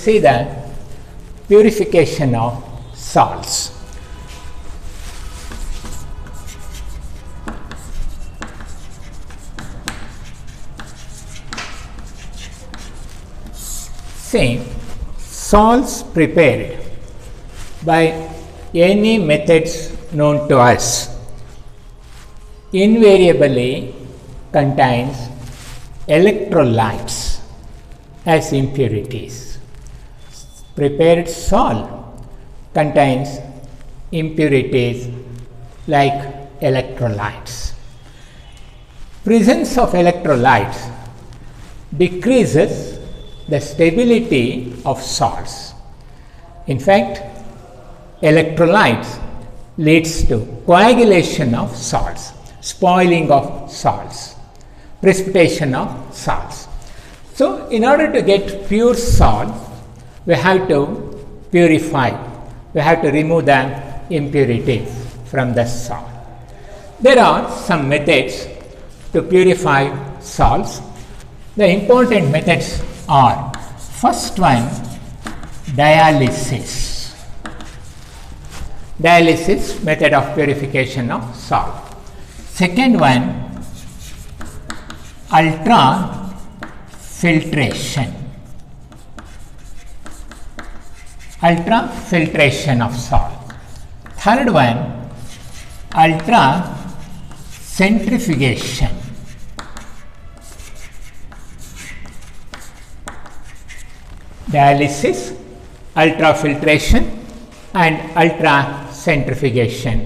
see the purification of salts. See, salts prepared by any methods known to us invariably contains electrolytes as impurities. Prepared salt contains impurities like electrolytes. Presence of electrolytes decreases the stability of salts. In fact, electrolytes leads to coagulation of salts, spoiling of salts, precipitation of salts. So, in order to get pure salt, we have to purify, we have to remove the impurities from the salt. There are some methods to purify salts. The important methods are, first one, dialysis. Dialysis method of purification of salt. Second one, ultrafiltration. Ultrafiltration of salt. Third one, ultracentrifugation. Dialysis, ultrafiltration and ultracentrifugation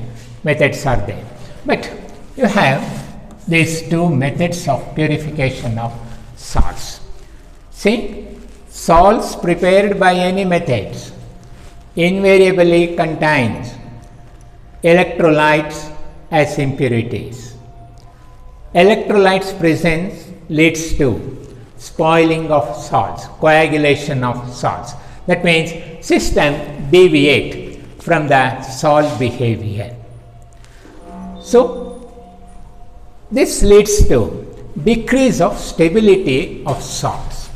methods are there. But you have these two methods of purification of salts. See, salts prepared by any methods invariably contains electrolytes as impurities. Electrolytes presence leads to spoiling of salts, coagulation of salts. That means system deviate from the salt behavior. So, this leads to decrease of stability of salts.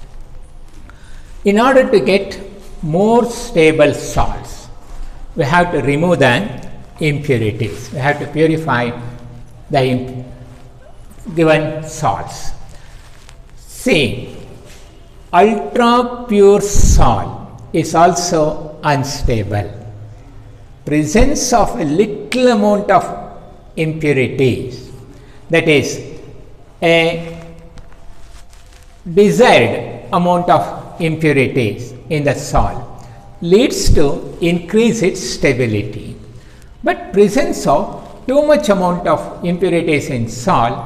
In order to get more stable salts, we have to remove the impurities. We have to purify the given salts. See, ultra pure salt is also unstable. Presence of a little amount of impurities, that is a desired amount of impurities in the salt, leads to increase its stability. But presence of too much amount of impurities in salt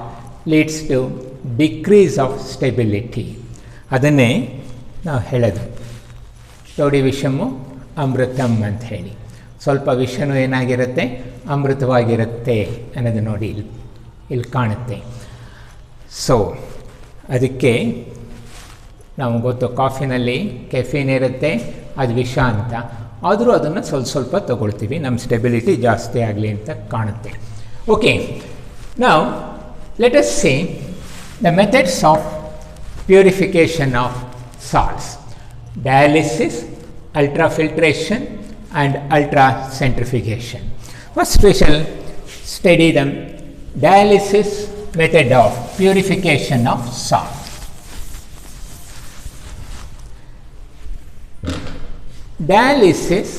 leads to decrease of stability. ಅದನ್ನೇ ನಾವು ಹೇಳೋದು ತೋಡಿ ವಿಷಮು ಅಮೃತಂ ಅಂತ ಹೇಳಿ. ಸ್ವಲ್ಪ vision ಏನಾಗಿರುತ್ತೆ, ಅಮೃತವಾಗಿರುತ್ತೆ ಅನ್ನೋದು ನೋಡಿ ಇಲ್ಲಿ ಕಾಣುತ್ತೆ. ಸೊ ಅದಕ್ಕೆ ನಾವು ಗೊತ್ತು, ಕಾಫಿನಲ್ಲಿ ಕೆಫೀನ್ ಇರುತ್ತೆ, ಅದು ವಿಷ ಅಂತ, ಆದರೂ ಅದನ್ನು ಸ್ವಲ್ಪ ತಗೊಳ್ತೀವಿ, ನಮ್ಮ ಸ್ಟೆಬಿಲಿಟಿ ಜಾಸ್ತಿ ಆಗಲಿ ಅಂತ ಕಾಣುತ್ತೆ. ಓಕೆ, ನಾವು let us see the methods of purification of salts: dialysis, ultrafiltration and ultracentrifugation. First we shall study the dialysis method of purification of salt. Dialysis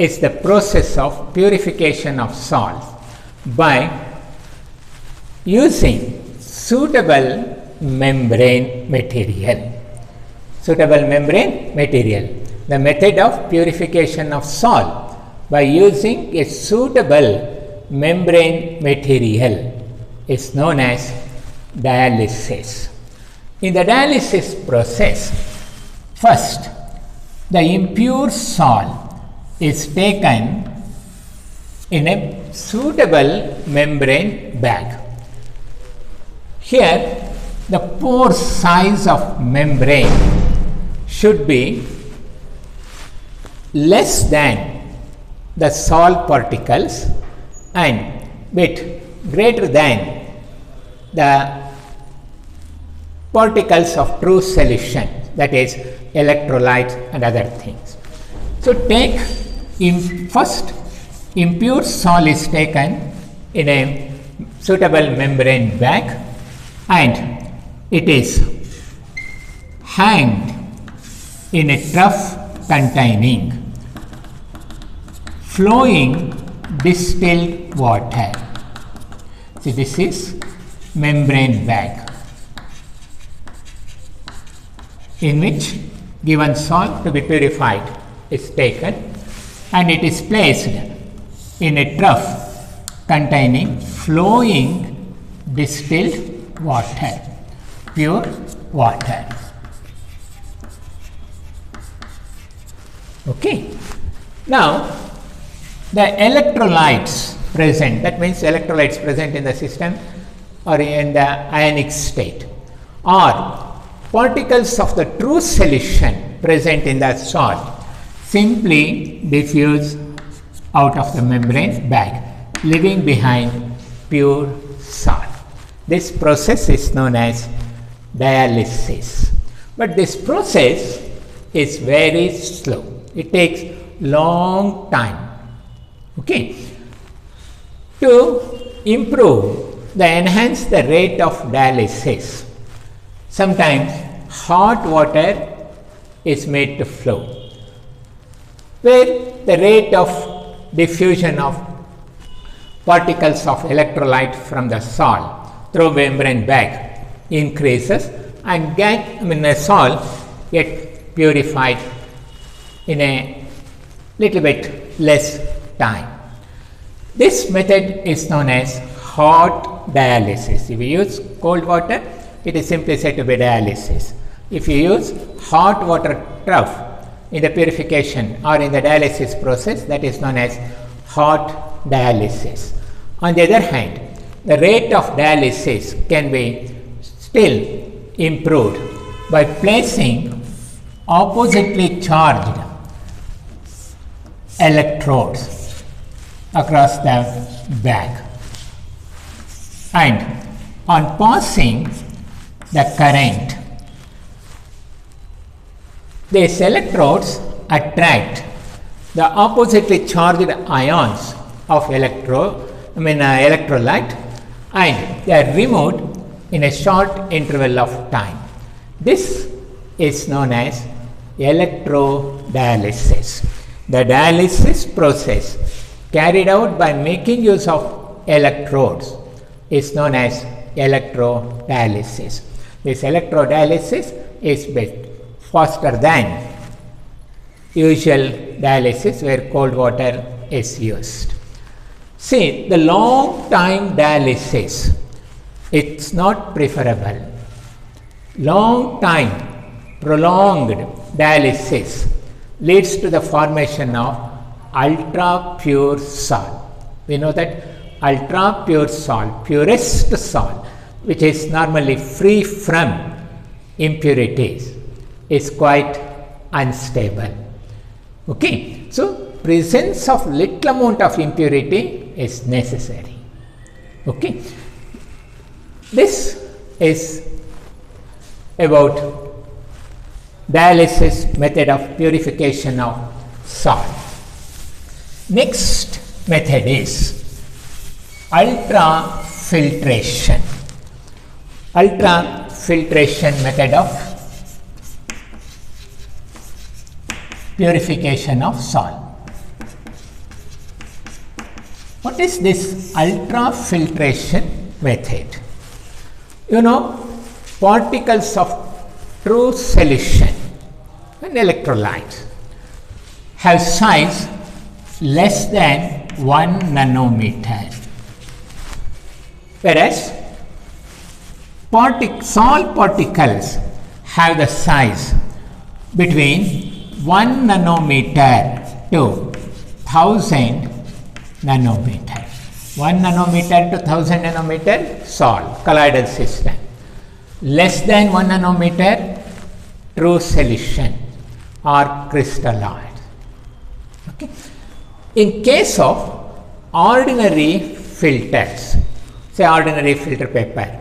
is the process of purification of salt by using suitable membrane material. Suitable membrane material. The method of purification of salt by using a suitable membrane material is known as dialysis. In the dialysis process, first the impure salt is taken in a suitable membrane bag. Here, the pore size of membrane should be less than the salt particles and bit greater than the particles of true solution, that is electrolytes and other things. So take first impure salt is taken in a suitable membrane bag and it is hanged in a trough containing flowing distilled water. See, this is membrane bag in which given salt to be purified is taken and it is placed in a trough containing flowing distilled water, pure water. Okay. Now, the electrolytes present, that means electrolytes present in the system or in the ionic state, or particles of the true solution present in the salt simply diffuse out of the membrane bag, leaving behind pure salt. This process is known as dialysis. But this process is very slow. It takes long time. Okay. To enhance the rate of dialysis, sometimes hot water is made to flow, where the rate of diffusion of particles of electrolyte from the salt through membrane bag increases and the salt get purified in a little bit less time. This method is known as hot dialysis. If you use cold water, it is simply said to be dialysis. If you use hot water trough in the purification or in the dialysis process, that is known as hot dialysis. On the other hand, the rate of dialysis can be still improved by placing oppositely charged electrodes across the bag, and on passing the current, these electrodes attract the oppositely charged ions of electrolyte, and they are removed in a short interval of time. This is known as electrodialysis. The dialysis process carried out by making use of electrodes is known as electrodialysis. This electrodialysis is faster than usual dialysis where cold water is used. See, the long time dialysis, it's not preferable. Long time, prolonged dialysis leads to the formation of ultra pure salt. We know that ultra pure salt, purest salt, which is normally free from impurities, is quite unstable. Okay, so presence of little amount of impurity is necessary. Okay, this is about dialysis method of purification of salt. Next method is ultrafiltration. Ultrafiltration method of purification of salt. What is this ultrafiltration method? You know, particles of true solution and electrolytes have size less than 1 nanometer, whereas salt particles have the size between 1 nanometer to 1000 nanometer. 1 nanometer to 1000 nanometer salt, colloidal system. Less than 1 nanometer true solution or crystalloid. Okay. In case of ordinary filters, say ordinary filter paper,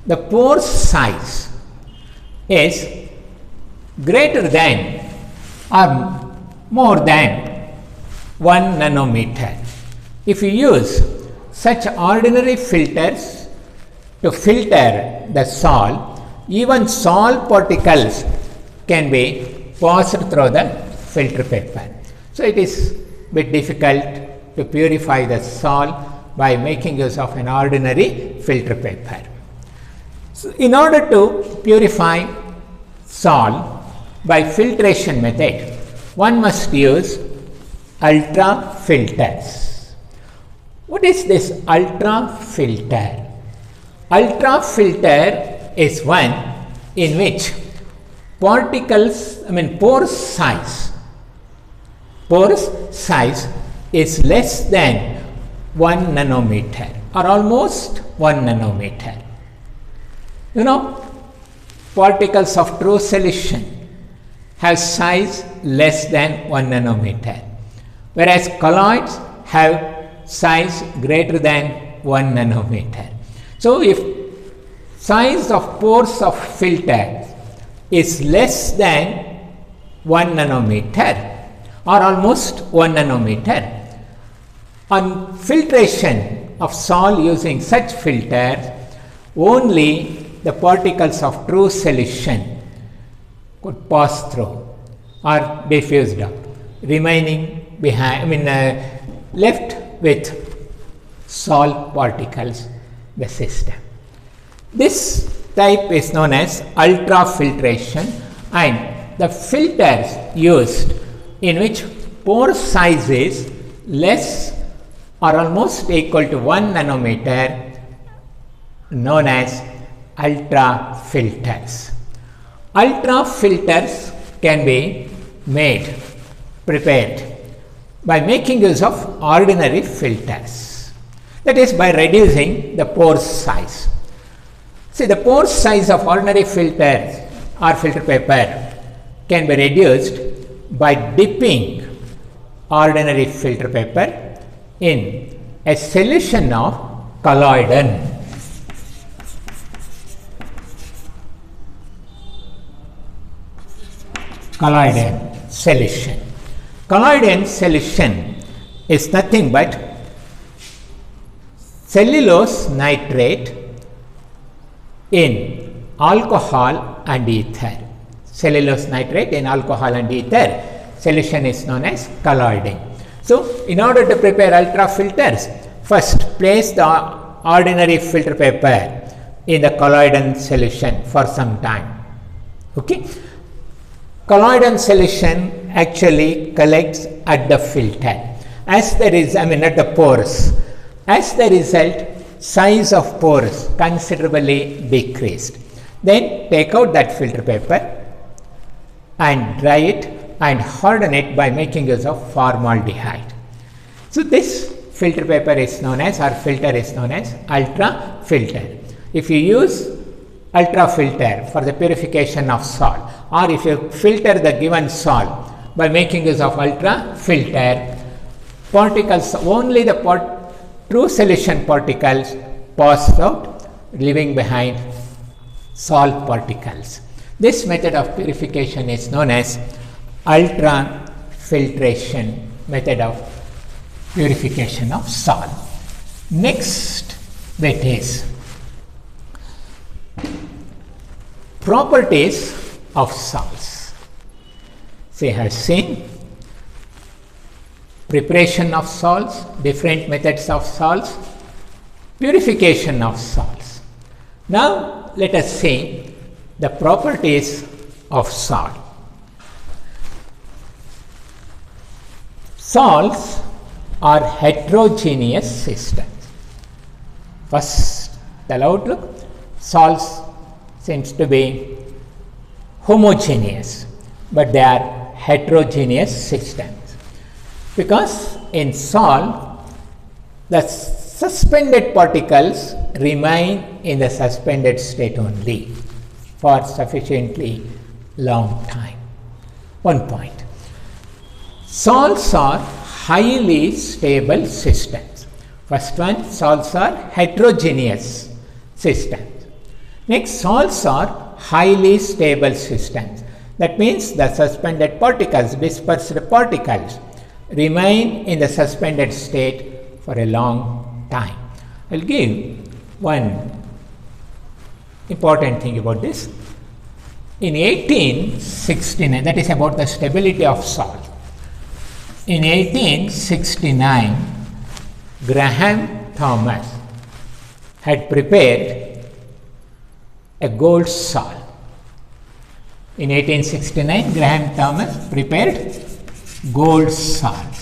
the pore size is greater than or more than 1 nanometer. If you use such ordinary filters to filter the salt, even salt particles can be passed through the filter paper. So it is a bit difficult to purify the salt by making use of an ordinary filter paper. So in order to purify salt by filtration method, one must use ultra filters. What is this ultra filter? Ultra filter is one in which pore size is less than 1 nanometer or almost 1 nanometer. You know, particles of true solution have size less than 1 nanometer, whereas colloids have size greater than 1 nanometer. So if size of pores of filter is less than 1 nanometer or almost 1 nanometer, on filtration of salt using such filters, only the particles of true solution could pass through or diffused out, remaining behind, left with salt particles the system. This type is known as ultrafiltration, and the filters used in which pore size is less or almost equal to 1 nanometer known as ultra filters. Ultra filters can be prepared by making use of ordinary filters, that is by reducing the pore size. See, the pore size of ordinary filters or filter paper can be reduced by dipping ordinary filter paper in a solution of colloidin. Colloidin solution. Colloidin solution is nothing but cellulose nitrate in alcohol and ether. Cellulose nitrate in alcohol and ether solution is known as colloidin. So, in order to prepare ultra filters, first place the ordinary filter paper in the colloidin solution for some time. Okay. Colloidin solution actually collects at the filter. As there is, at the pores. As the result, size of pores considerably decreased. Then take out that filter paper and dry it and harden it by making use of formaldehyde. So this filter paper is known as, or filter is known as ultra filter. If you use ultra filter for the purification of salt, or if you filter the given salt by making use of ultra filter, particles, only the true solution particles pass out, leaving behind salt particles. This method of purification is known as ultra filtration method of purification of salt. Next bit is properties of salts. So you have seen preparation of salts, different methods of salts, purification of salts. Now let us see the properties of salt. Salts are heterogeneous systems. First, the outlook, salts seems to be homogeneous, but they are heterogeneous systems, because in salt the suspended particles remain in the suspended state only for sufficiently long time. One point. Salts are highly stable systems. First one, salts are heterogeneous systems. Next, salts are highly stable systems. That means the suspended particles, dispersed particles, remain in the suspended state for a long time. I'll give one important thing about this. In 1869, that is about the stability of salt. In 1869, Graham Thomas had prepared a gold salt. In 1869, Graham Thomas prepared gold salt.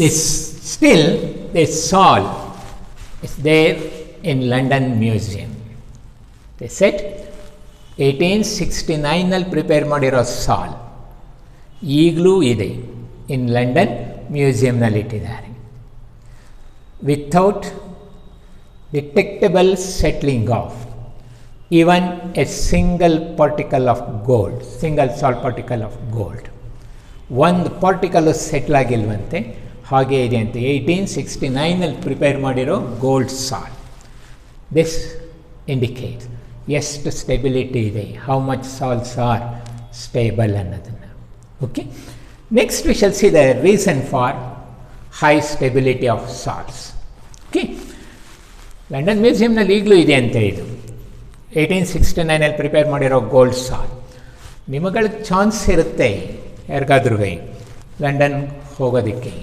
This salt is there in London Museum. They said 1869 ನಲ್ಲಿ prepare ಮಾಡಿರೋ ಸಾಲ್ ಈಗಲೂ ಇದೆ, ಇನ್ London ಮ್ಯೂಸಿಯಂನಲ್ಲಿ ಇಟ್ಟಿದ್ದಾರೆ. Without detectable settling of even a single particle of gold, single salt particle of gold. ಒಂದು particle settle ಆಗಿಲ್ವಂತೆ, ಹಾಗೆ ಇದೆ ಅಂತೆ 1869ನಲ್ಲಿ ಪ್ರಿಪೇರ್ ಮಾಡಿರೋ ಗೋಲ್ಡ್ ಸಾಲ್ಟ್. ದಿಸ್ ಇಂಡಿಕೇಟ್ಸ್ ಎಷ್ಟು ಸ್ಟೆಬಿಲಿಟಿ ಇದೆ, how much salts are stable ಅನ್ನೋದನ್ನು. Okay, next we shall see the reason for high stability of salts. Okay, London ಮ್ಯೂಸಿಯಂನಲ್ಲಿ ಈಗಲೂ ಇದೆ ಅಂತ ಇದು 1869ನಲ್ಲಿ ಪ್ರಿಪೇರ್ ಮಾಡಿರೋ ಗೋಲ್ಡ್ ಸಾಲ್. ನಿಮಗಳಿಗೆ ಚಾನ್ಸ್ ಇರುತ್ತೆ ಯಾರಿಗಾದ್ರೂ ಲಂಡನ್ ಹೋಗೋದಕ್ಕೆ,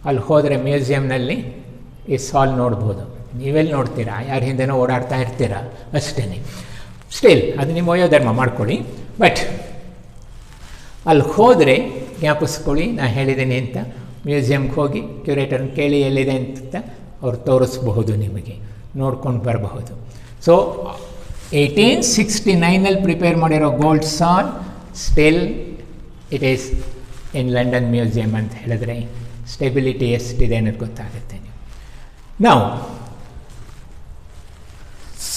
ಅಲ್ಲಿ ಹೋದರೆ ಮ್ಯೂಸಿಯಂನಲ್ಲಿ ಈ ಸಾಲ್ ನೋಡ್ಬೋದು. ನೀವೆಲ್ಲಿ ನೋಡ್ತೀರಾ, ಯಾರ ಹಿಂದೆನೋ ಓಡಾಡ್ತಾ ಇರ್ತೀರಾ ಅಷ್ಟೇ. ಸ್ಟಿಲ್ ಅದು ನಿಮ್ಮ ವಯೋಧರ್ಮ ಮಾಡ್ಕೊಳ್ಳಿ, ಬಟ್ ಅಲ್ಲಿ ಹೋದರೆ ಜ್ಞಾಪಿಸ್ಕೊಳ್ಳಿ ನಾ ಹೇಳಿದ್ದೀನಿ ಅಂತ. ಮ್ಯೂಸಿಯಮ್ಗೆ ಹೋಗಿ ಕ್ಯೂರೇಟರ್ನ ಕೇಳಿ ಎಲ್ಲಿದೆ ಅಂತ ಅವ್ರು ತೋರಿಸ್ಬಹುದು, ನಿಮಗೆ ನೋಡ್ಕೊಂಡು ಬರಬಹುದು. ಸೊ 1869ನಲ್ಲಿ ಪ್ರಿಪೇರ್ ಮಾಡಿರೋ ಗೋಲ್ಡ್ ಸಾಲ್ still it is in London museum ಅಂತ ಹೇಳಿದ್ರೆ ಸ್ಟೆಬಿಲಿಟಿ ಎಷ್ಟಿದೆ ಅನ್ನೋದು ಗೊತ್ತಾಗುತ್ತೆ. ನೀವು ನಾವು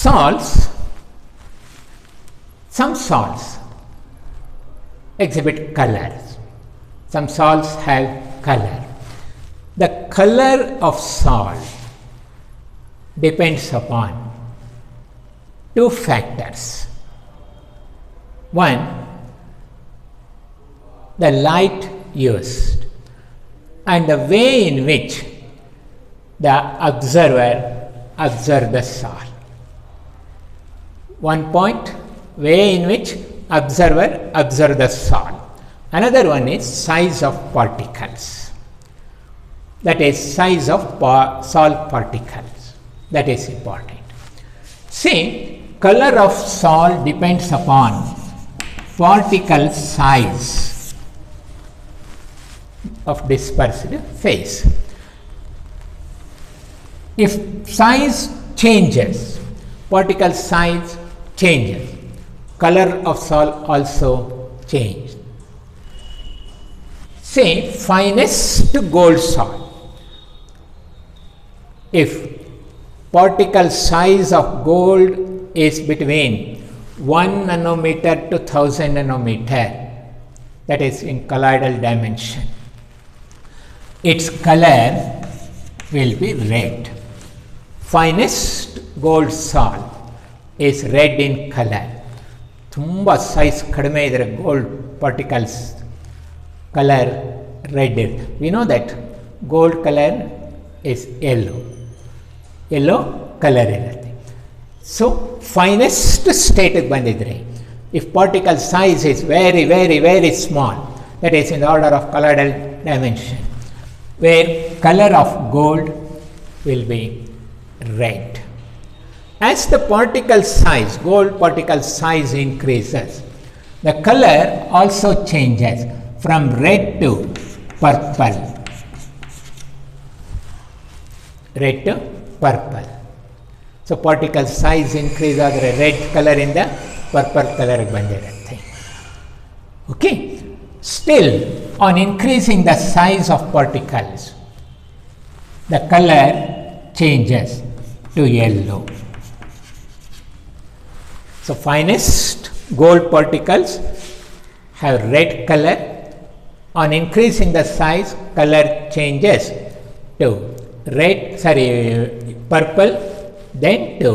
salts, some salts exhibit colors, some salts have color. The color of salt depends upon two factors. One, the light used and the way in which the observer observes the salt. One point, way in which observer observes the salt. Another one is size of particles. That is size of salt particles. That is important. See, color of salt depends upon particle size of dispersed phase. If size changes, particle size changes, color of salt also changes. Say finest gold salt, if particle size of gold is between 1 nanometer to 1000 nanometer, that is in colloidal dimension, its color will be red. Finest gold salt is red in color. ತುಂಬ size ಕಡಿಮೆ ಇದ್ದರೆ gold particles colour red ಇರುತ್ತೆ. We know that gold colour is yellow colour ಇರುತ್ತೆ. So finest ಸ್ಟೇಟಿಗೆ ಬಂದಿದ್ರೆ, if particle size is very very very small, that is in the order of colloidal dimension, where color of gold will be red. As the particle size, gold particle size increases, the color also changes from red to purple. Red to purple. So particle size increase ಆದರೆ red color ಇಂದ purple color ಬಂದಿರುತ್ತೆ. Okay. Still, on increasing the size of particles, the color changes to yellow. So finest gold particles have red color. On increasing the size, color changes to purple, then to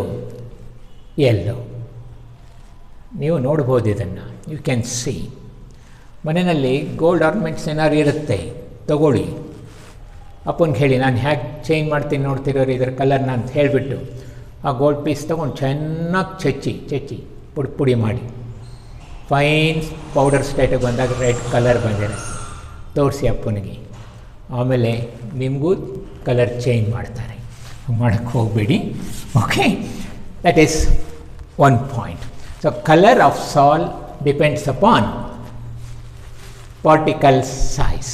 yellow. ನೀವು ನೋಡ್ಬೋದು ಇದನ್ನು, you can C. ಮನೆಯಲ್ಲಿ gold ornaments ಏನಾದ್ರು ಇರುತ್ತೆ ತಗೊಳ್ಳಿ, ಅಪ್ಪನಿಗೆ ಹೇಳಿ ನಾನು ಹ್ಯಾಗೆ ಚೇಂಜ್ ಮಾಡ್ತೀನಿ ನೋಡ್ತಿರೋರು ಇದರ ಕಲರ್ನ ಅಂತ ಹೇಳಿಬಿಟ್ಟು ಆ ಗೋಲ್ಡ್ ಪೀಸ್ ತೊಗೊಂಡು ಚೆನ್ನಾಗಿ ಚೆಚ್ಚಿ ಪುಡಿ ಮಾಡಿ ಫೈನ್ ಪೌಡರ್ ಸ್ಟೇಟಿಗೆ ಬಂದಾಗ ರೆಡ್ ಕಲರ್ ಬಂದಿರುತ್ತೆ, ತೋರಿಸಿ ಅಪ್ಪನಿಗೆ. ಆಮೇಲೆ ನಿಮಗೂ ಕಲರ್ ಚೇಂಜ್ ಮಾಡ್ತಾರೆ, ಮಾಡೋಕ್ಕೆ ಹೋಗಬೇಡಿ. Okay, that is one point. So colour of sol depends upon particle size.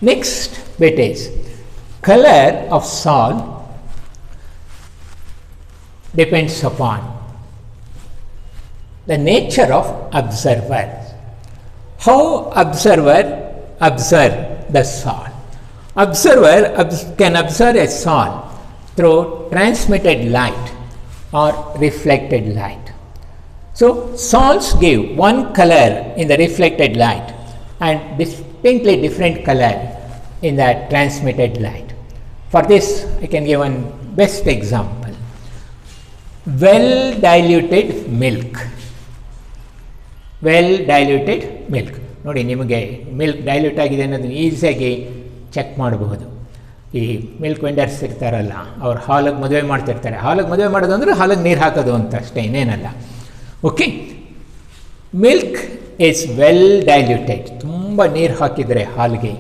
Next bit is color of salt depends upon the nature of observer. How observer observe the salt? Observer can observe a salt through transmitted light or reflected light. So salts give one color in the reflected light and distinctly different color in the transmitted light. For this, I can give one best example. Well diluted milk. ನೋಡಿ, ನಿಮಗೆ milk dilute ಆಗಿದೆ ಅನ್ನೋದನ್ನು ಈಸಿಯಾಗಿ check ಮಾಡಬಹುದು. ಈ milk vendors ಇರ್ತಾರಲ್ಲ, ಅವ್ರು ಹಾಲಿಗೆ ಮದುವೆ ಮಾಡ್ತಿರ್ತಾರೆ. ಹಾಲಿಗೆ ಮದುವೆ ಮಾಡೋದು ಅಂದರೆ ಹಾಲಿಗೆ ನೀರು ಹಾಕೋದು ಅಂತ ಅಷ್ಟೇ, ಇನ್ನೇನಲ್ಲ. Okay, milk is well diluted. ತುಂಬ ನೀರು ಹಾಕಿದರೆ ಹಾಲಿಗೆ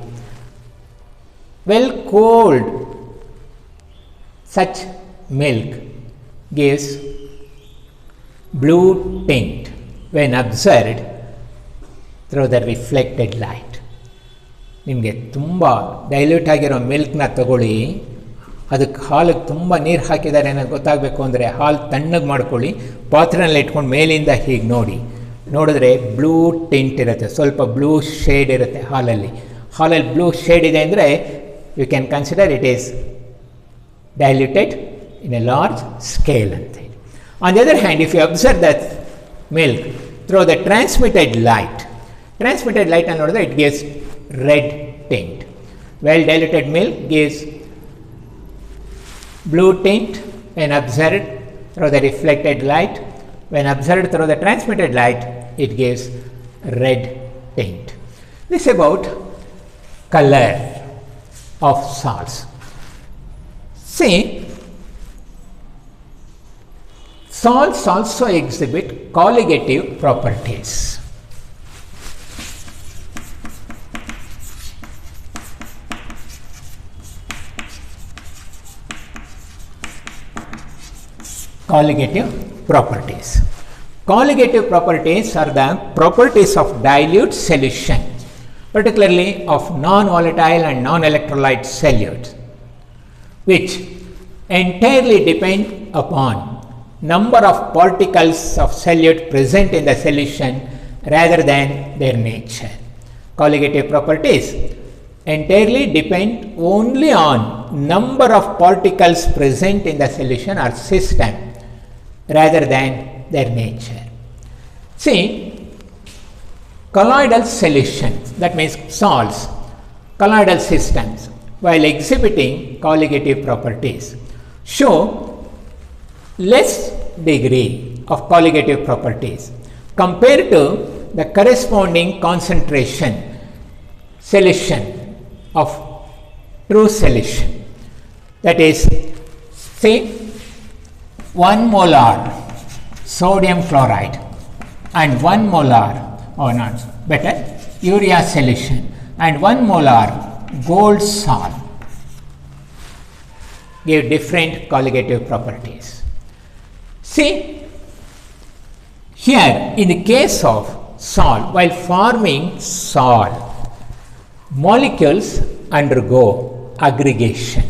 well cold such milk gives blue tint when observed through the reflected light. ನಿಮಗೆ ತುಂಬ ಡೈಲ್ಯೂಟ್ ಆಗಿರೋ ಮಿಲ್ಕ್ನ ತಗೊಳ್ಳಿ, ಅದಕ್ಕೆ ಹಾಲಿಗೆ ತುಂಬ ನೀರು ಹಾಕಿದ್ದಾರೆ ಅನ್ನೋದು ಗೊತ್ತಾಗಬೇಕು ಅಂದರೆ ಹಾಲು ತಣ್ಣಗೆ ಮಾಡ್ಕೊಳ್ಳಿ, ಪಾತ್ರೆನಲ್ಲಿ ಇಟ್ಕೊಂಡು ಮೇಲಿಂದ ಹೀಗೆ ನೋಡಿದ್ರೆ ಬ್ಲೂ ಟಿಂಟ್ ಇರುತ್ತೆ, ಸ್ವಲ್ಪ ಬ್ಲೂ ಶೇಡ್ ಇರುತ್ತೆ ಹಾಲಲ್ಲಿ ಬ್ಲೂ ಶೇಡ್ ಇದೆ ಅಂದರೆ you can consider it is diluted in a large scale. On the other hand, if you observe that milk through the transmitted light another, it gives red tint. Well diluted milk gives blue tint when observed through the reflected light. When observed through the transmitted light, it gives red tint. This is about color of salts. See, salts also exhibit colligative properties. Colligative properties. Colligative properties are the properties of dilute solution, particularly of non-volatile and non-electrolyte solutes, which entirely depend upon number of particles of solute present in the solution rather than their nature. Colligative properties entirely depend only on number of particles present in the solution or system rather than their nature. See, colloidal solutions, that means salts, colloidal systems, while exhibiting colligative properties, show less degree of colligative properties compared to the corresponding concentration solution of true solution. That is, say 1 molar sodium chloride and 1 molar, or not better, urea solution and 1 molar gold salt give different colligative properties. See, here in the case of salt, while forming salt, molecules undergo aggregation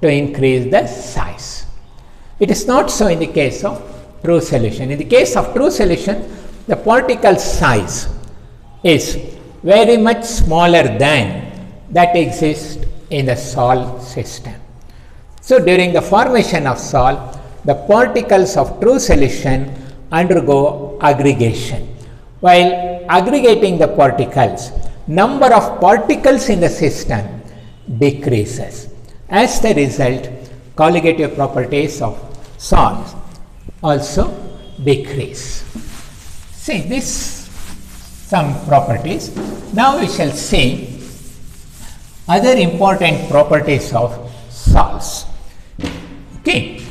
to increase the size. It is not so in the case of true solution. In the case of true solution, the particle size is very much smaller than that exists in the salt system. So during the formation of salt, the particles of true solution undergo aggregation. While aggregating the particles, number of particles in the system decreases. As the result, colligative properties of salts also decrease. See this some properties. Now we shall see other important properties of salts. Okay.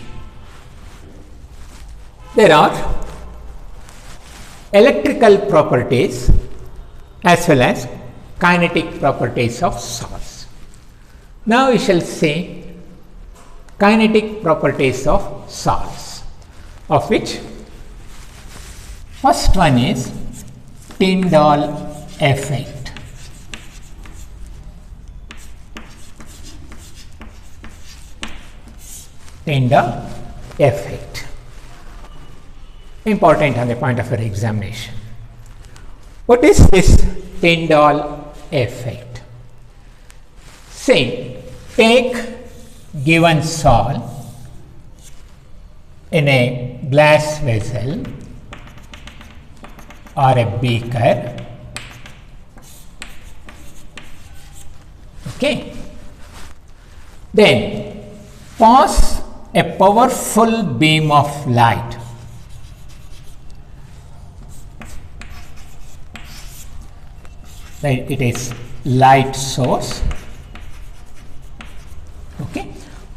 There are electrical properties as well as kinetic properties of salts. Now we shall see kinetic properties of salts, of which first one is Tyndall effect. Tyndall effect. Important on the point of your examination. What is this Tyndall effect? Say, take given salt in a glass vessel or a beaker. Okay. Then pass a powerful beam of light it is light source. Okay.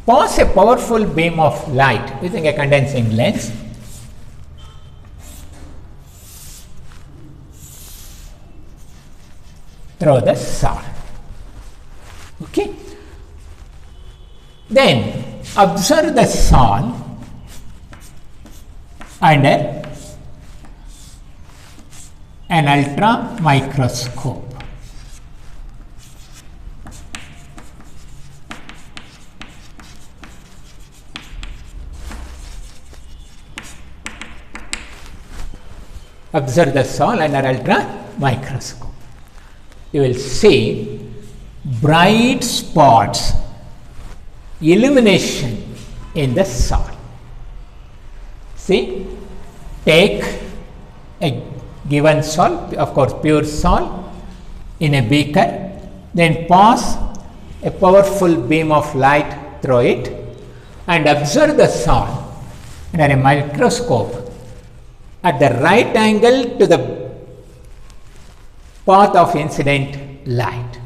Pass a powerful beam of light using a condensing lens through the salt. Okay. Then observe the salt under an ultra microscope. Observe the salt under ultra microscope. You will see bright spots, illumination in the salt. See, take a given salt, of course pure salt, in a beaker, then pass a powerful beam of light through it and observe the salt under a microscope at the right angle to the path of incident light.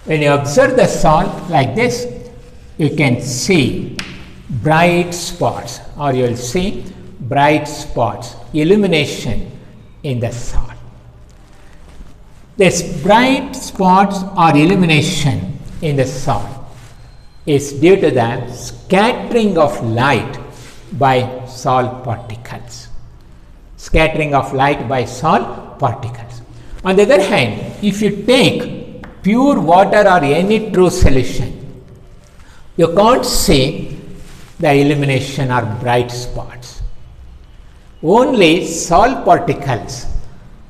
When you observe the salt like this, you can see bright spots, or you will see bright spots, illumination in the salt. This bright spots or illumination in the salt is due to the scattering of light by salt particles. Scattering of light by salt particles. On the other hand, if you take pure water or any true solution, you can't see the illumination or bright spots. Only salt particles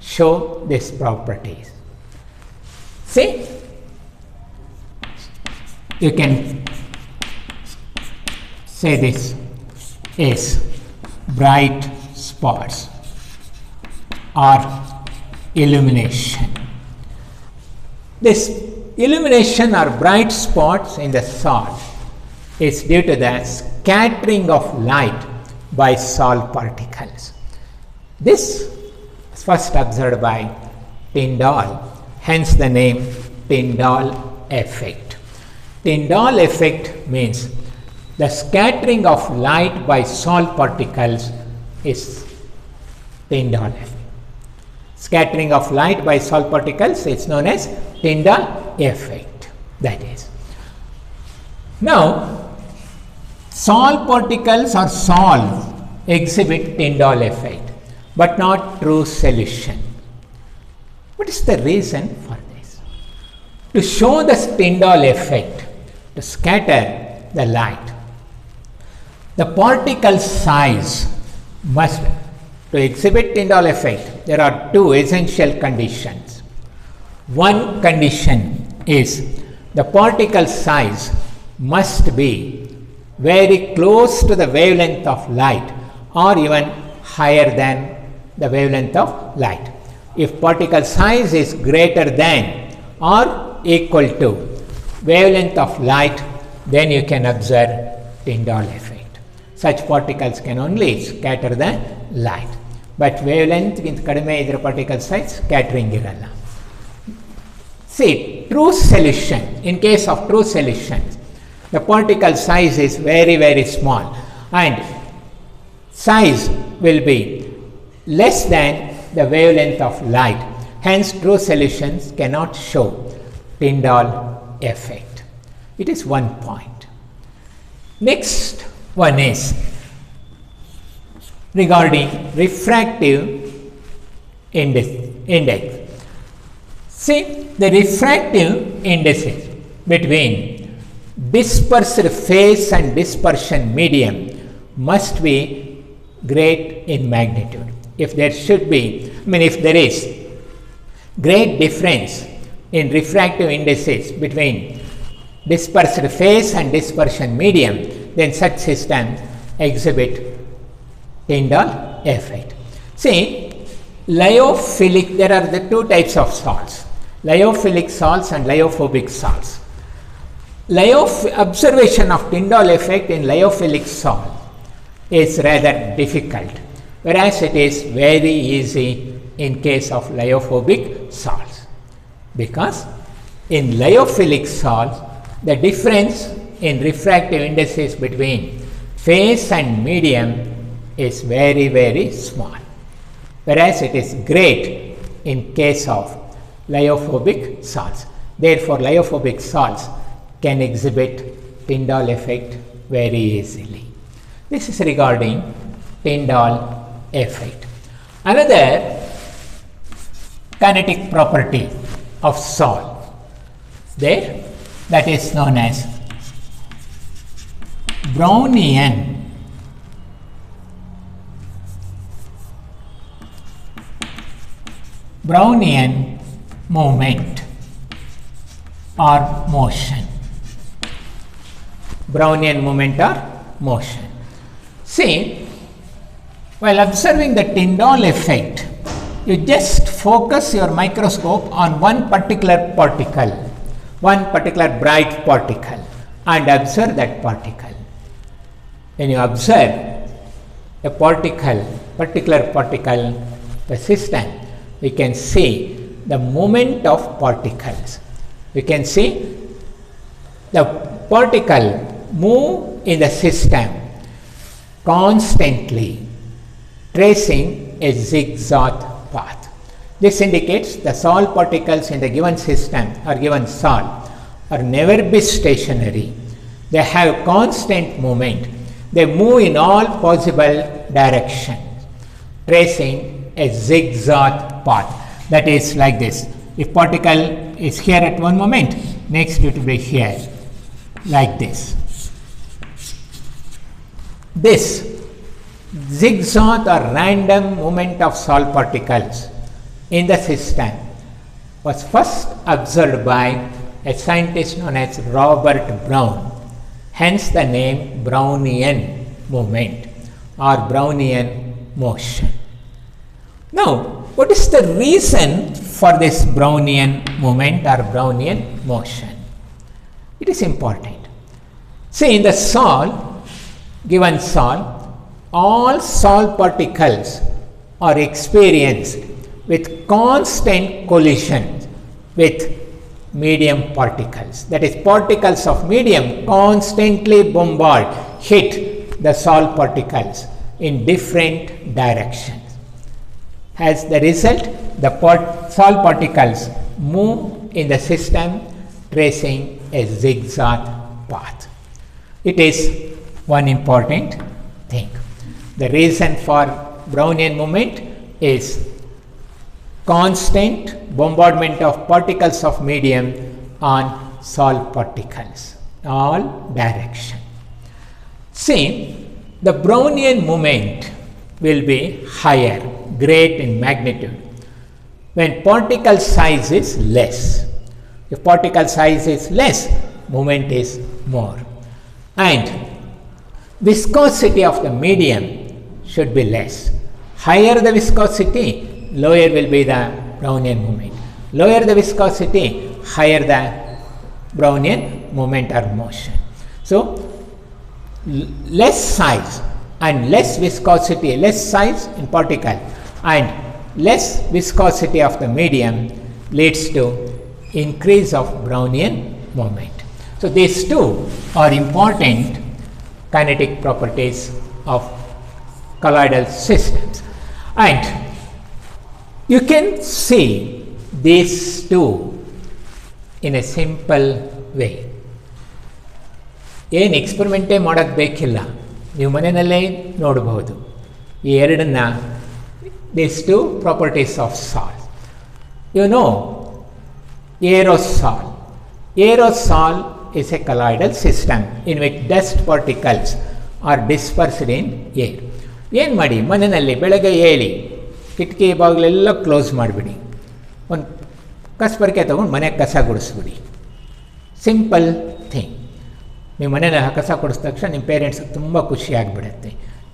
show these properties. See, you can say this is bright spots or illumination. This illumination or bright spots in the salt is due to the scattering of light by salt particles. This is first observed by Tyndall, hence the name Tyndall effect. Tyndall effect means the scattering of light by salt particles is Tyndall effect. Scattering of light by salt particles is known as Tyndall effect. That is. Now, salt particles or salts exhibit Tyndall effect, but not true solution. What is the reason for this? To show the Tyndall effect, to scatter the light, the particle size must, to exhibit Tyndall effect, there are two essential conditions. One condition is the particle size must be very close to the wavelength of light or even higher than the wavelength of light. If particle size is greater than or equal to wavelength of light, then you can observe Tyndall effect. Such particles can only scatter the light. but wavelength ಗಿಂತ ಕಡಿಮೆ ಇದರ particle size scattering ಇರಲ್ಲ. See, true solution, in case of true solution, the particle size is very, very small and size will be less than the wavelength of light. Hence, true solutions cannot show Tyndall effect. It is one point. Next one is regarding refractive index. See, the refractive indices between dispersed phase and dispersion medium must be great in magnitude. If there should be, if there is great difference in refractive indices between dispersed phase and dispersion medium, then such systems exhibit Tyndall effect. See, lyophilic, there are the two types of salts, lyophilic salts and lyophobic salts. Observation of Tyndall effect in lyophilic salt is rather difficult, whereas it is very easy in case of lyophobic salts, because in lyophilic salts the difference in refractive indices between phase and medium is very, very small, whereas it is great in case of lyophobic salts. Therefore, lyophobic salts can exhibit Tyndall effect very easily. This is regarding Tyndall effect. Another kinetic property of salt there, that is known as Brownian movement or motion. Brownian movement or motion. See, while observing the Tyndall effect, you just focus your microscope on one particular particle, one particular bright particle, and observe that particle. When you observe a particular particle, the system, we can see the movement of particles. We can see the particle move in the system constantly, tracing a zigzag path. This indicates the salt particles in the given system or given salt are never be stationary. They have constant movement. They move in all possible directions, tracing a zigzag path. That is like this. If particle is here at one moment, next it will be here, like this. This zigzag or random movement of salt particles in the system was first observed by a scientist known as Robert Brown, hence the name Brownian movement or Brownian motion. Now, what is the reason for this Brownian movement or Brownian motion? It is important. See, in the salt, given salt, all salt particles are experienced with constant collision with medium particles. That is, particles of medium constantly hit the salt particles in different directions. As the result, the salt particles move in the system tracing a zigzag path. It is one important thing. The reason for Brownian movement is constant bombardment of particles of medium on salt particles, all direction. See, the Brownian movement will be higher, great in magnitude, when particle size is less. If particle size is less, movement is more. And viscosity of the medium should be less. Higher the viscosity, lower will be the Brownian movement. Lower the viscosity, higher the Brownian movement or motion. So, less size and less viscosity, less size in particle, and less viscosity of the medium leads to increase of Brownian movement. So these two are important kinetic properties of colloidal systems, and you can see these two in a simple way. ಏನು ಎಕ್ಸ್ಪರಿಮೆಂಟೇ ಮಾಡೋದು ಬೇಕಿಲ್ಲ, ನೀವು ಮನೆಯಲ್ಲೇ ನೋಡಬಹುದು ಈ ಎರಡನ್ನ, these two properties of salt. You know, aerosol. Aerosol is a colloidal system in which dust particles are dispersed in air. ಏನು ಮಾಡಿ, ಮನೆಯಲ್ಲಿ ಬೆಳಗ್ಗೆ ಏಳಿ ಕಿಟಕಿ ಬಾಗಿಲೆಲ್ಲ ಕ್ಲೋಸ್ ಮಾಡಿಬಿಡಿ, ಒಂದು ಕಸಬರಿಕೆ ತೊಗೊಂಡು ಮನೆಗೆ ಕಸ ಗುಡಿಸ್ಬಿಡಿ. Simple thing. ನೀವು ಮನೇಲಿ ಕಸ ಕೊಡಿಸಿದ ತಕ್ಷಣ ನಿಮ್ಮ ಪೇರೆಂಟ್ಸ್ಗೆ ತುಂಬ ಖುಷಿಯಾಗಿಬಿಡುತ್ತೆ,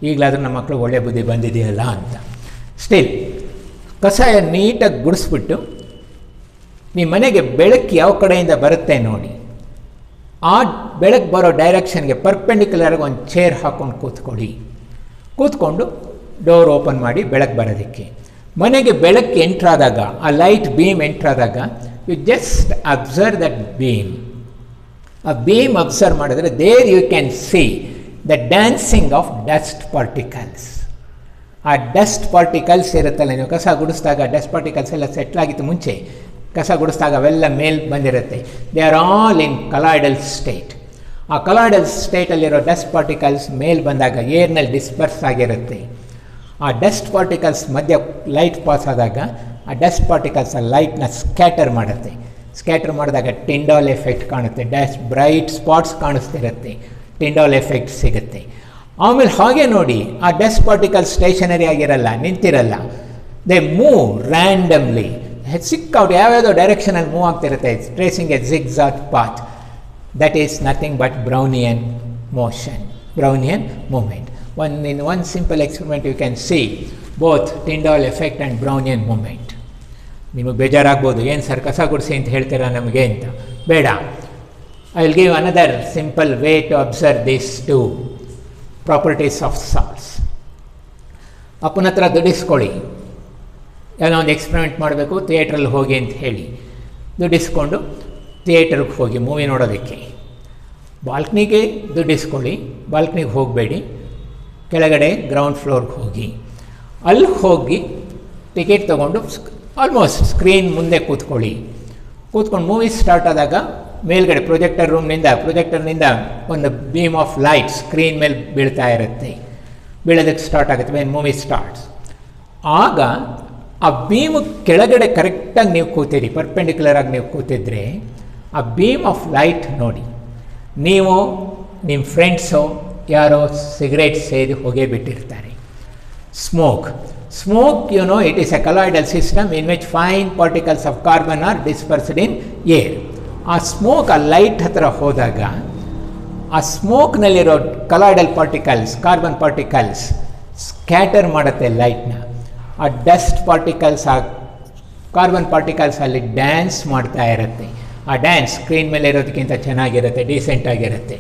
ಈಗಲಾದರೂ ನಮ್ಮ ಮಕ್ಕಳು ಒಳ್ಳೆ ಬುದ್ಧಿ ಬಂದಿದೆಯಲ್ಲ ಅಂತ. ಸ್ಟಿಲ್ ಕಸ ನೀಟಾಗಿ ಗುಡಿಸ್ಬಿಟ್ಟು ನಿಮ್ಮ ಮನೆಗೆ ಬೆಳಕು ಯಾವ ಕಡೆಯಿಂದ ಬರುತ್ತೆ ನೋಡಿ, ಆ ಬೆಳಕು ಬರೋ ಡೈರೆಕ್ಷನ್ಗೆ ಪರ್ಪೆಂಡಿಕ್ಯುಲರಾಗಿ ಒಂದು ಚೇರ್ ಹಾಕ್ಕೊಂಡು ಕೂತ್ಕೊಂಡು ಡೋರ್ ಓಪನ್ ಮಾಡಿ ಬೆಳಕು ಬರೋದಕ್ಕೆ. ಮನೆಗೆ ಬೆಳಕು ಎಂಟ್ರಾದಾಗ, ಆ ಲೈಟ್ ಬೀಮ್ ಎಂಟ್ರಾದಾಗ, you just observe that beam. ಆ ಬೀಮ್ ಅಬ್ಸರ್ವ್ ಮಾಡಿದ್ರೆ there you can see the dancing of dust particles. ಆ ಡಸ್ಟ್ ಪಾರ್ಟಿಕಲ್ಸ್ ಇರುತ್ತಲ್ಲ, ನೀವು ಕಸ ಗುಡಿಸಿದಾಗ ಡಸ್ಟ್ ಪಾರ್ಟಿಕಲ್ಸ್ ಎಲ್ಲ ಸೆಟ್ಲಾಗಿತ್ತು ಮುಂಚೆ, ಕಸ ಗುಡಿಸಿದಾಗ ಅವೆಲ್ಲ ಮೇಲೆ ಬಂದಿರುತ್ತೆ. They are all in colloidal state. ಆ ಕಲಾಯ್ಡಲ್ ಸ್ಟೇಟಲ್ಲಿರೋ ಡಸ್ಟ್ ಪಾರ್ಟಿಕಲ್ಸ್ ಮೇಲೆ ಬಂದಾಗ ಏರ್ನಲ್ಲಿ ಡಿಸ್ಪರ್ಸ್ ಆಗಿರುತ್ತೆ. ಆ ಡಸ್ಟ್ ಪಾರ್ಟಿಕಲ್ಸ್ ಮಧ್ಯ ಲೈಟ್ ಪಾಸ್ ಆದಾಗ ಆ ಡಸ್ಟ್ ಪಾರ್ಟಿಕಲ್ಸ್ ಆ ಲೈಟ್ನ ಸ್ಕ್ಯಾಟರ್ ಮಾಡುತ್ತೆ. ಸ್ಕ್ಯಾಟರ್ ಮಾಡಿದಾಗ ಟಿಂಡಾಲ್ ಎಫೆಕ್ಟ್ ಕಾಣುತ್ತೆ, ಬ್ರೈಟ್ ಸ್ಪಾಟ್ಸ್ ಕಾಣಿಸ್ತಿರುತ್ತೆ, ಟಿಂಡಾಲ್ ಎಫೆಕ್ಟ್ ಸಿಗುತ್ತೆ. ಆಮೇಲೆ ಹಾಗೆ ನೋಡಿ, ಆ ಡಸ್ಟ್ ಪಾರ್ಟಿಕಲ್ಸ್ ಸ್ಟೇಷನರಿ ಆಗಿರಲ್ಲ, ನಿಂತಿರಲ್ಲ, ದೇ ಮೂವ್ ರ್ಯಾಂಡಮ್ಲಿ, ಸಿಕ್ಕಾಗಿ ಯಾವ್ಯಾವುದೋ ಡೈರೆಕ್ಷನಲ್ಲಿ ಮೂವ್ ಆಗ್ತಿರುತ್ತೆ, tracing A zigzag path. That is nothing but Brownian motion, Brownian movement. In one simple experiment you can see both Tyndall effect and Brownian movement. ನಿಮಗೆ ಬೇಜಾರಾಗ್ಬೋದು, ಏನು sir ಕಸ ಗುಡಿಸಿ ಅಂತ ಹೇಳ್ತೀರಾ ನಮಗೆ ಅಂತ. ಬೇಡ, I will give another simple way to observe these two properties of salts. ಅಪ್ಪನ ಹತ್ರ ದುಡಿಸ್ಕೊಳ್ಳಿ, ಏನೋ ಒಂದು ಎಕ್ಸ್ಪರಿಮೆಂಟ್ ಮಾಡಬೇಕು, ಥಿಯೇಟ್ರಲ್ಲಿ ಹೋಗಿ ಅಂತ ಹೇಳಿ ದುಡ್ಡಿಸ್ಕೊಂಡು ಥಿಯೇಟ್ರಿಗೆ ಹೋಗಿ ಮೂವಿ ನೋಡೋದಕ್ಕೆ. ಬಾಲ್ಕನಿಗೆ ದುಡ್ಡಿಸ್ಕೊಳ್ಳಿ, ಬಾಲ್ಕನಿಗೆ ಹೋಗಬೇಡಿ, ಕೆಳಗಡೆ ಗ್ರೌಂಡ್ ಫ್ಲೋರ್ಗೆ ಹೋಗಿ. ಅಲ್ಲಿ ಹೋಗಿ ಟಿಕೆಟ್ ತೊಗೊಂಡು ಆಲ್ಮೋಸ್ಟ್ ಸ್ಕ್ರೀನ್ ಮುಂದೆ ಕೂತ್ಕೊಂಡು ಮೂವಿ ಸ್ಟಾರ್ಟ್ ಆದಾಗ ಮೇಲ್ಗಡೆ ಪ್ರೊಜೆಕ್ಟರ್ನಿಂದ ಒಂದು ಬೀಮ್ ಆಫ್ ಲೈಟ್ ಸ್ಕ್ರೀನ್ ಮೇಲೆ ಬೀಳ್ತಾ ಇರುತ್ತೆ, ಬೀಳೋದಕ್ಕೆ ಸ್ಟಾರ್ಟ್ ಆಗುತ್ತೆ ವೆನ್ ಮೂವಿ ಸ್ಟಾರ್ಟ್ಸ್. ಆಗ ಆ ಬೀಮು ಕೆಳಗಡೆ ಕರೆಕ್ಟಾಗಿ ನೀವು ಕೂತೀರಿ, ಪರ್ಪೆಂಡಿಕ್ಯುಲರಾಗಿ ನೀವು ಕೂತಿದ್ರೆ ಆ ಬೀಮ್ ಆಫ್ ಲೈಟ್ ನೋಡಿ, ನೀವು ನಿಮ್ಮ ಫ್ರೆಂಡ್ಸು ಯಾರೋ ಸಿಗರೇಟ್ ಸೇದಿ ಹೊಗೆ ಬಿಟ್ಟಿರ್ತಾರೆ. Smoke you know it is a colloidal system in which fine particles of carbon are dispersed in air. ಆ ಸ್ಮೋಕ್ ಆ ಲೈಟ್ ಹತ್ರ ಹೋದಾಗ ಆ ಸ್ಮೋಕ್ನಲ್ಲಿರೋ colloidal particles, carbon particles scatter ಮಾಡುತ್ತೆ ಲೈಟ್ನ. ಆ ಡಸ್ಟ್ ಪಾರ್ಟಿಕಲ್ಸ್, ಆ ಕಾರ್ಬನ್ ಪಾರ್ಟಿಕಲ್ಸ್ ಅಲ್ಲಿ ಡ್ಯಾನ್ಸ್ ಮಾಡ್ತಾ ಇರುತ್ತೆ. ಆ ಡ್ಯಾನ್ಸ್ ಸ್ಕ್ರೀನ್ ಮೇಲೆ ಇರೋದಕ್ಕಿಂತ ಚೆನ್ನಾಗಿರುತ್ತೆ, ಡೀಸೆಂಟ್ ಆಗಿರುತ್ತೆ.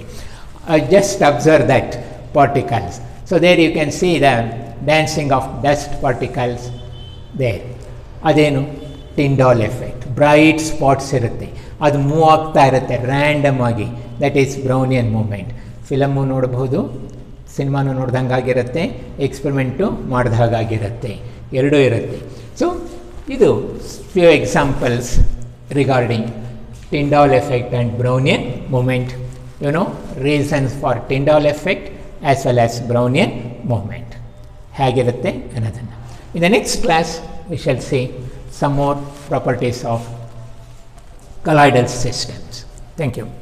Just observe that particles. So there you can see the dancing of dust particles there. ಅದೇನು ಟಿಂಡಾಲ್ ಎಫೆಕ್ಟ್. ಬ್ರೈಟ್ ಸ್ಪಾಟ್ಸ್ ಇರುತ್ತೆ, ಅದು ಮೂವ್ ಆಗ್ತಾ ಇರುತ್ತೆ ರ್ಯಾಂಡಮ್ ಆಗಿ. That is Brownian movement. Film ನೋಡಬಹುದು, ಸಿನಿಮಾನು ನೋಡ್ದಂಗಾಗಿರುತ್ತೆ, ಎಕ್ಸ್ಪರಿಮೆಂಟು ಮಾಡಿದ ಹಾಗಾಗಿರುತ್ತೆ, ಎರಡೂ ಇರುತ್ತೆ. ಸೊ ಇದು few examples regarding Tyndall effect and Brownian movement. You know, reasons for Tyndall effect as well as Brownian movement. ಹೇಗಿರುತ್ತೆ ಅನ್ನೋದನ್ನು. In the next class we shall see some more properties of colloidal systems. Thank you.